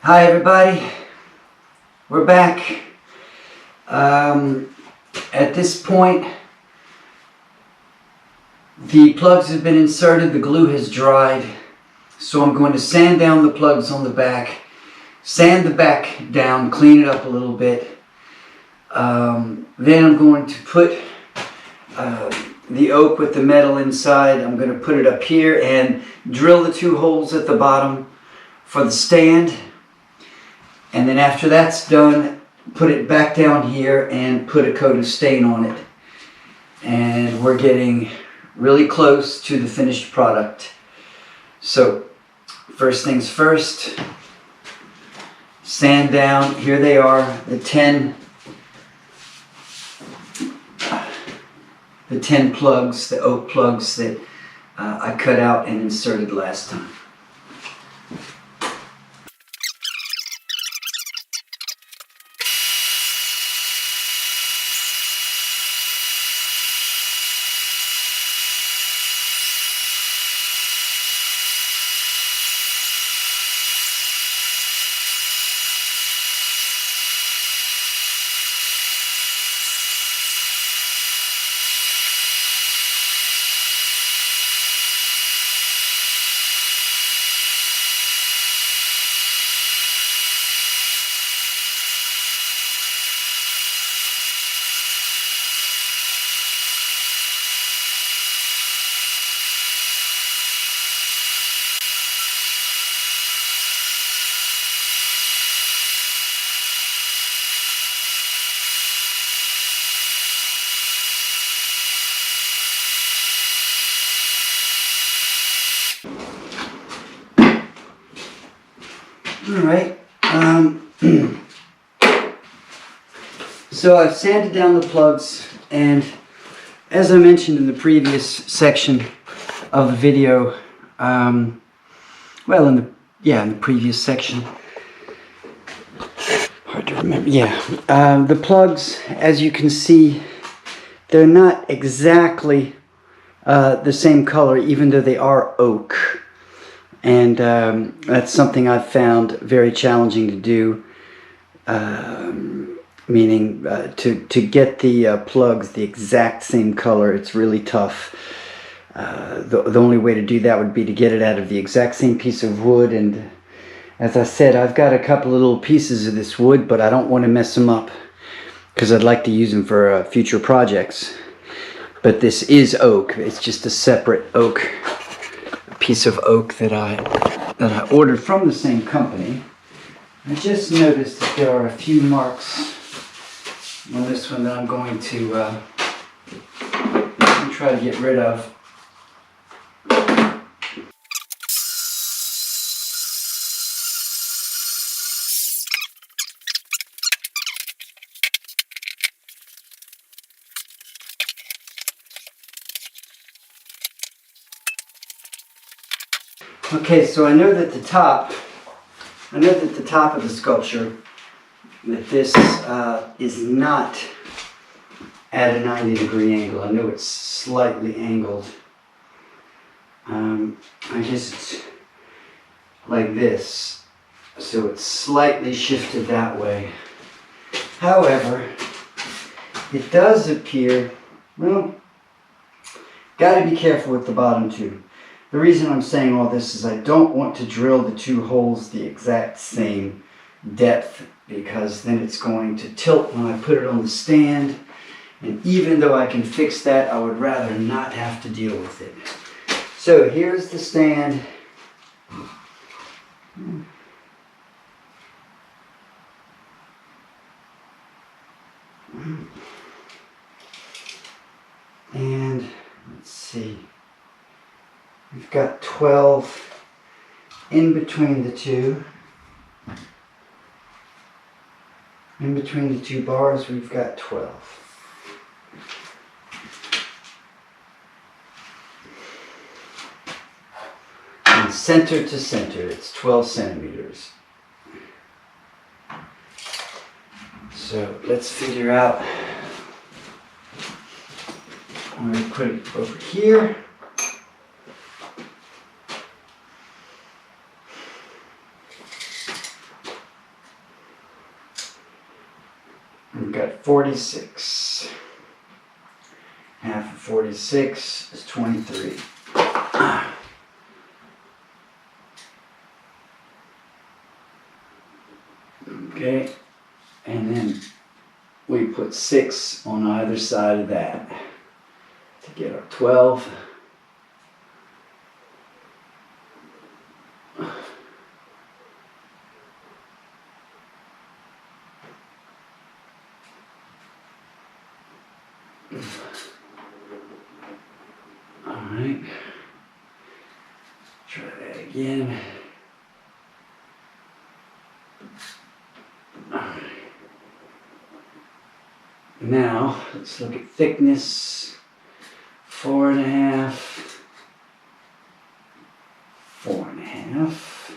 Hi everybody, we're back. At this point, the plugs have been inserted, the glue has dried, so I'm going to sand down the plugs on the back, sand the back down, clean it up a little bit. Then I'm going to put the oak with the metal inside. I'm going to put it up here and drill the 2 holes at the bottom for the stand. And then after that's done, put it back down here and put a coat of stain on it. And we're getting really close to the finished product. So, first things first, sand down. Here they are, the 10 plugs, the oak plugs that I cut out and inserted last time. Alright, so I've sanded down the plugs, and as I mentioned in the previous section of the video, in the previous section, hard to remember, the plugs, as you can see, they're not exactly the same color, even though they are oak. And that's something I've found very challenging to do, meaning to get the plugs the exact same color. It's really tough. The only way to do that would be to get it out of the exact same piece of wood. And as I said, I've got a couple of little pieces of this wood, but I don't want to mess them up because I'd like to use them for future projects. But this is oak. It's just a separate oak. Piece of oak that I ordered from the same company. I just noticed that there are a few marks on this one that I'm going to try to get rid of. Okay, so I know that the top of the sculpture, that this is not at a 90-degree angle. I know it's slightly angled. I just like this, so it's slightly shifted that way. However, it does appear, well, got to be careful with the bottom too. The reason I'm saying all this is I don't want to drill the 2 holes the exact same depth, because then it's going to tilt when I put it on the stand, and even though I can fix that, I would rather not have to deal with it. So here's the stand. And let's see. We've got 12 in between the 2. In between the 2 bars, we've got 12. And center to center, it's 12 centimeters. So let's figure out. I'm going to put it over here. We've got 46. Half of 46 is 23. Okay, and then we put 6 on either side of that to get our 12. Alright, try that again. Alright. Now, let's look at thickness. 4.5, 4.5.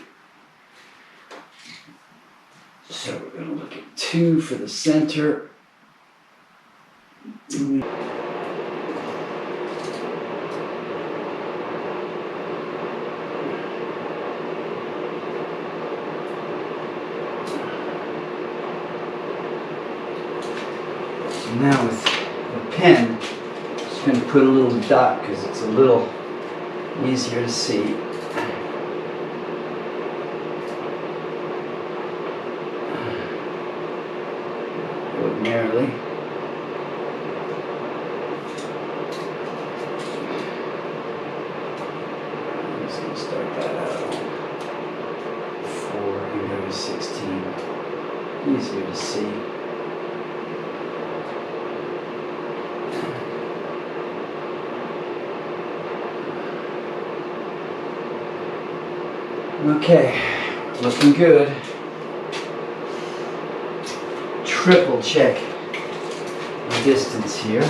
So we're going to look at 2 for the center. Now with the pen, I'm just going to put a little dot because it's a little easier to see. Ordinarily. I'm just going to start that out on 4 and go to 16. Easier to see. Okay, looking good. Triple check the distance here.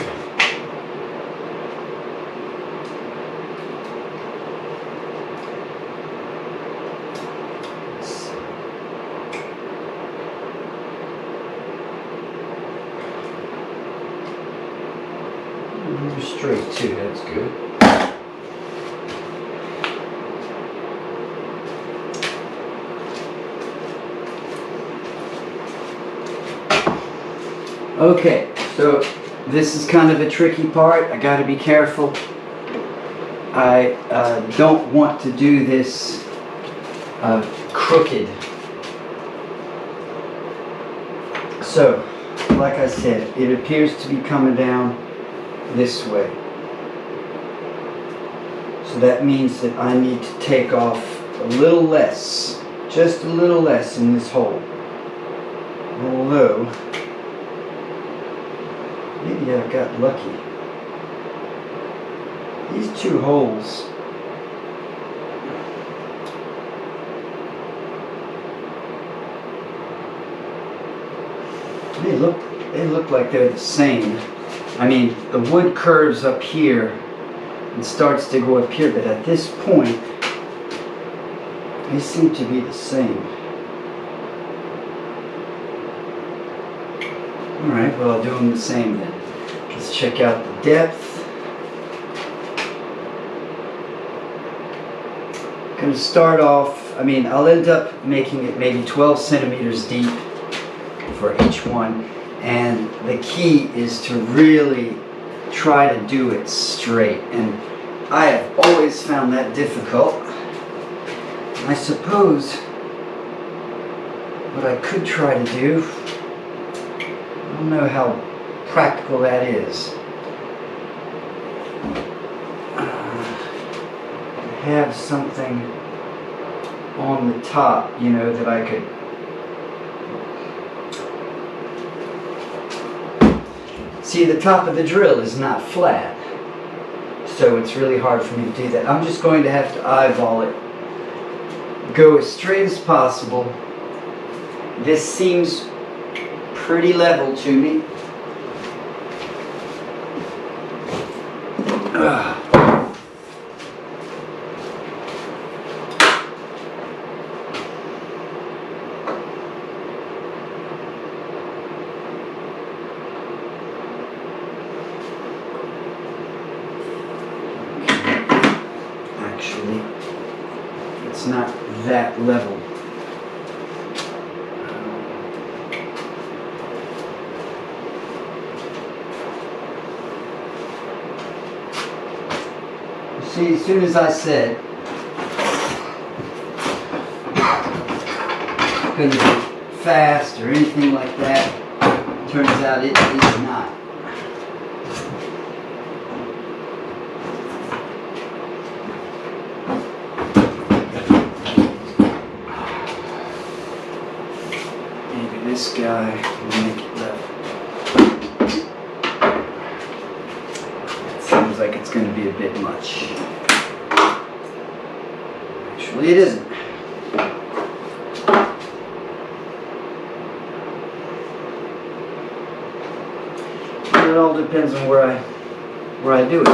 Straight too, that's good. Okay, so this is kind of a tricky part. I got to be careful. I don't want to do this crooked. So, like I said, it appears to be coming down this way. So that means that I need to take off a little less, just a little less in this hole. Although, maybe I got lucky. These 2 holes they look like they're the same. I mean, the wood curves up here and starts to go up here, but at this point they seem to be the same. Alright, well I'll do them the same then. Let's check out the depth. Going to start off, I mean, I'll end up making it maybe 12 centimeters deep for each one. And the key is to really try to do it straight. And I have always found that difficult. I suppose what I could try to do, I don't know how practical that is. Have something on the top, you know, that I could see. The top of the drill is not flat, so it's really hard for me to do that. I'm just going to have to eyeball it, go as straight as possible. This seems pretty level to me. Actually, it's not that level. See, as soon as I said it's going to be fast or anything like that, turns out it is not. Maybe this guy will make it level. It seems like it's going to be a bit much. Actually, it isn't. It all depends on where I do it.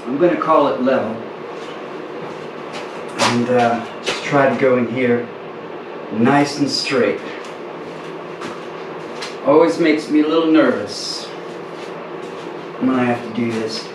I'm going to call it level, and just try to go in here nice and straight. Always makes me a little nervous when I have to do this.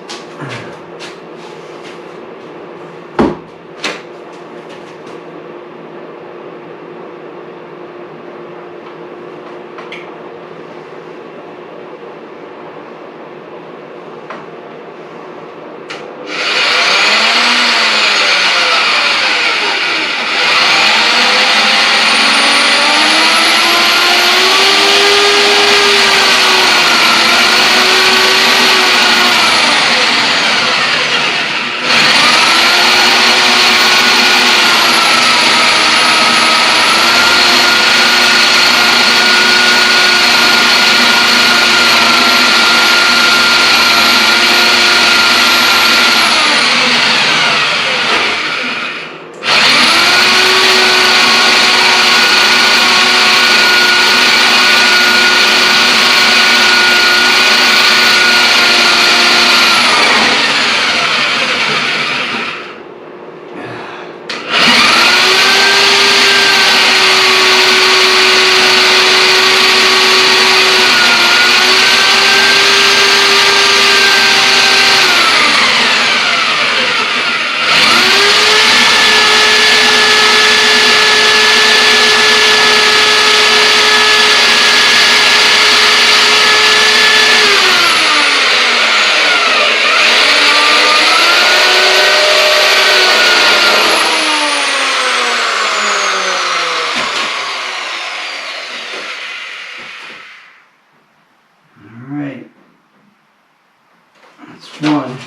Alright, that's one.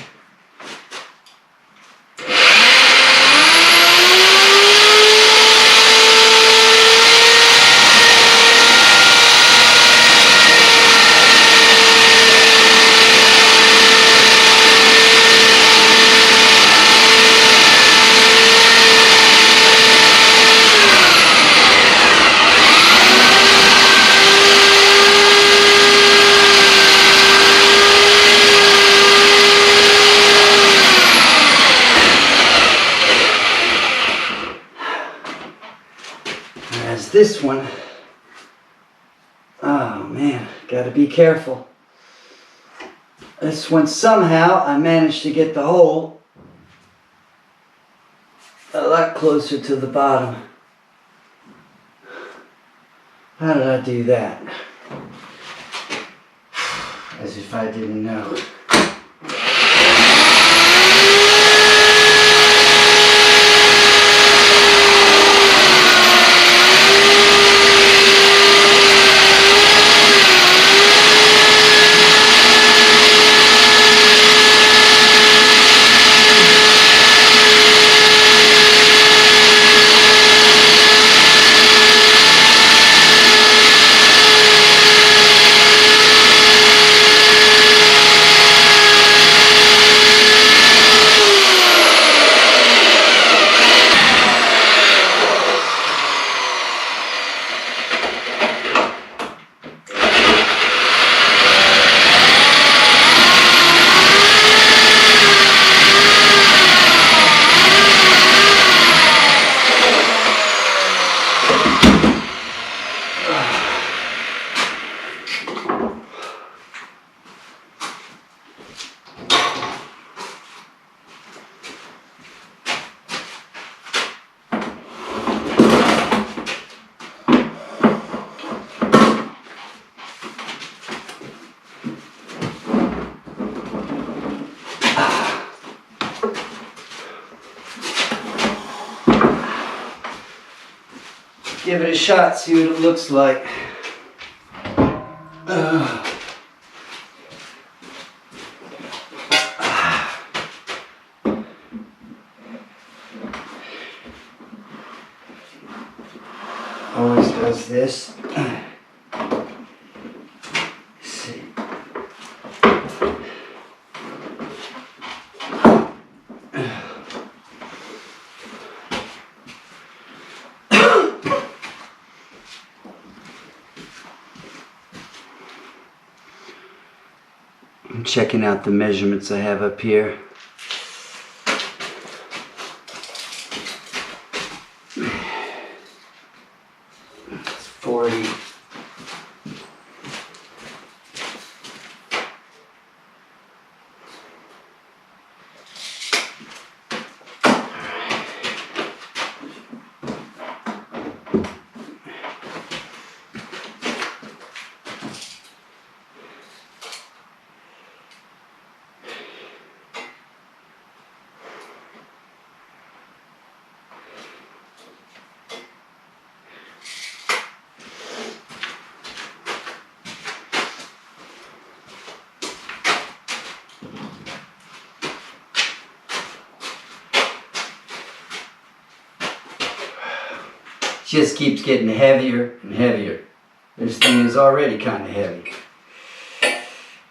As this one, oh man, gotta be careful. This one, somehow I managed to get the hole a lot closer to the bottom. How did I do that? As if I didn't know. give it a shot, see what it looks like. Always does this. See. I'm checking out the measurements I have up here. It's 40. Just keeps getting heavier and heavier. This thing is already kind of heavy.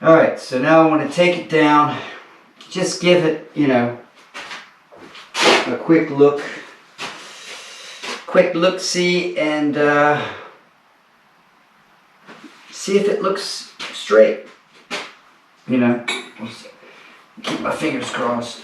Alright, so now I want to take it down. Just give it, you know, a quick look. Quick look-see and see if it looks straight. You know, keep my fingers crossed.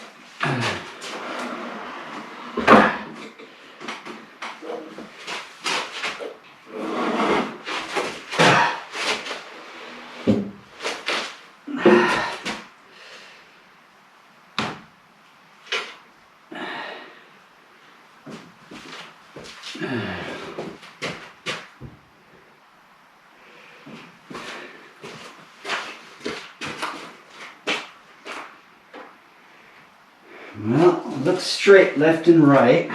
Well, it looks straight left and right.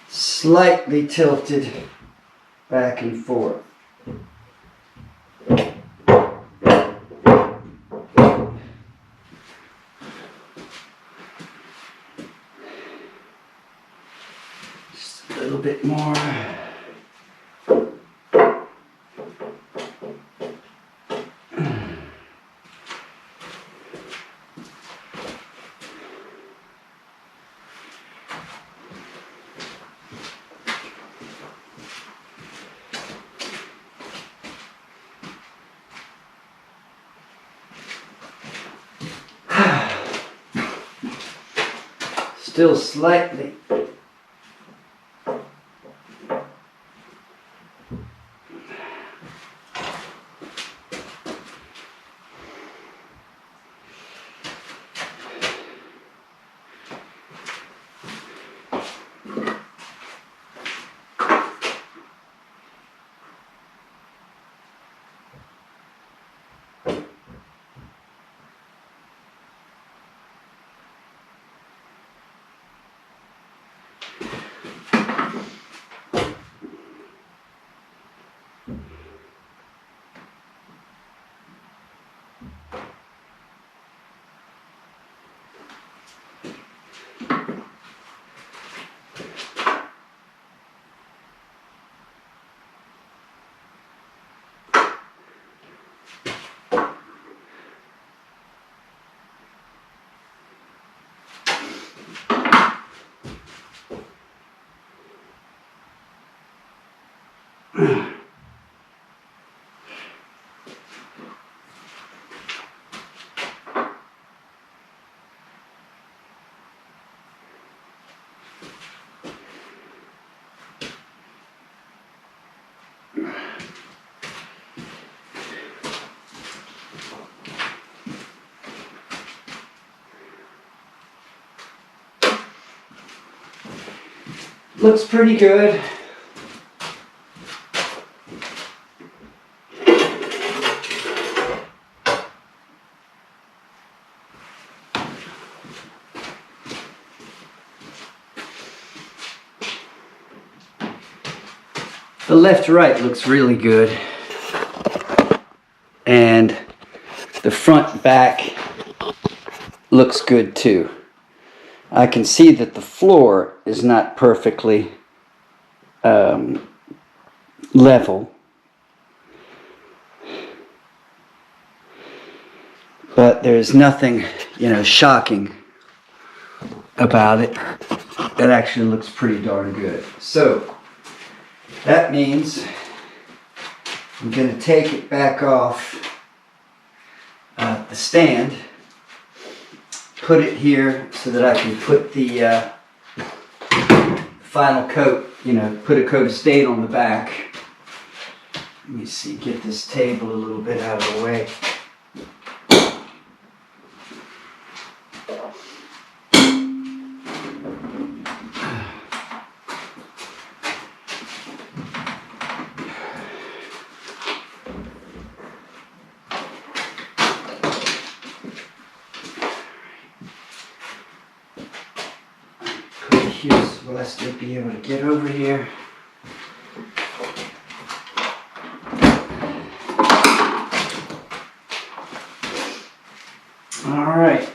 Slightly tilted back and forth. Just a little bit more. Still slightly. Looks pretty good. The left-right looks really good. And the front-back looks good too. I can see that the floor is not perfectly level. But there's nothing, you know, shocking about it. That actually looks pretty darn good. So that means I'm going to take it back off the stand, put it here so that I can put the final coat, you know, put a coat of stain on the back. Let me see, get this table a little bit out of the way. Will I still be able to get over here? All right.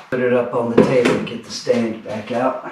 Put it up on the table and get the stand back out.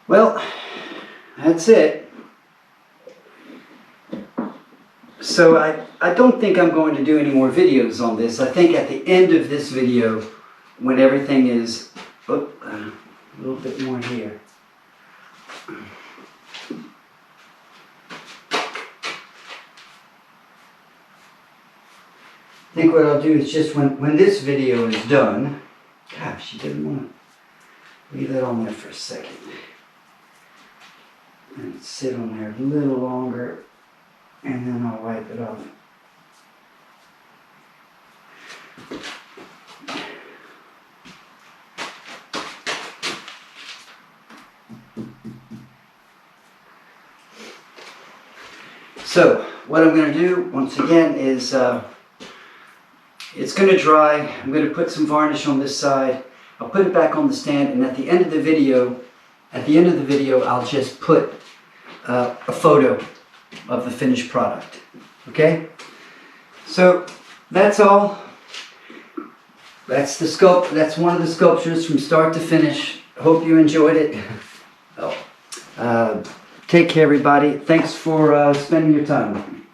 Well, that's it. So I don't think I'm going to do any more videos on this. I think at the end of this video, when everything is a little bit more here. I think what I'll do is just when this video is done, gosh, you didn't want to leave that on there for a second. And sit on there a little longer, and then I'll wipe it off. So, what I'm going to do, once again, is it's going to dry. I'm going to put some varnish on this side. I'll put it back on the stand, and at the end of the video, I'll just put a photo of the finished product. Okay? So that's all. That's one of the sculptures from start to finish. Hope you enjoyed it. Take care, everybody. Thanks for spending your time with me.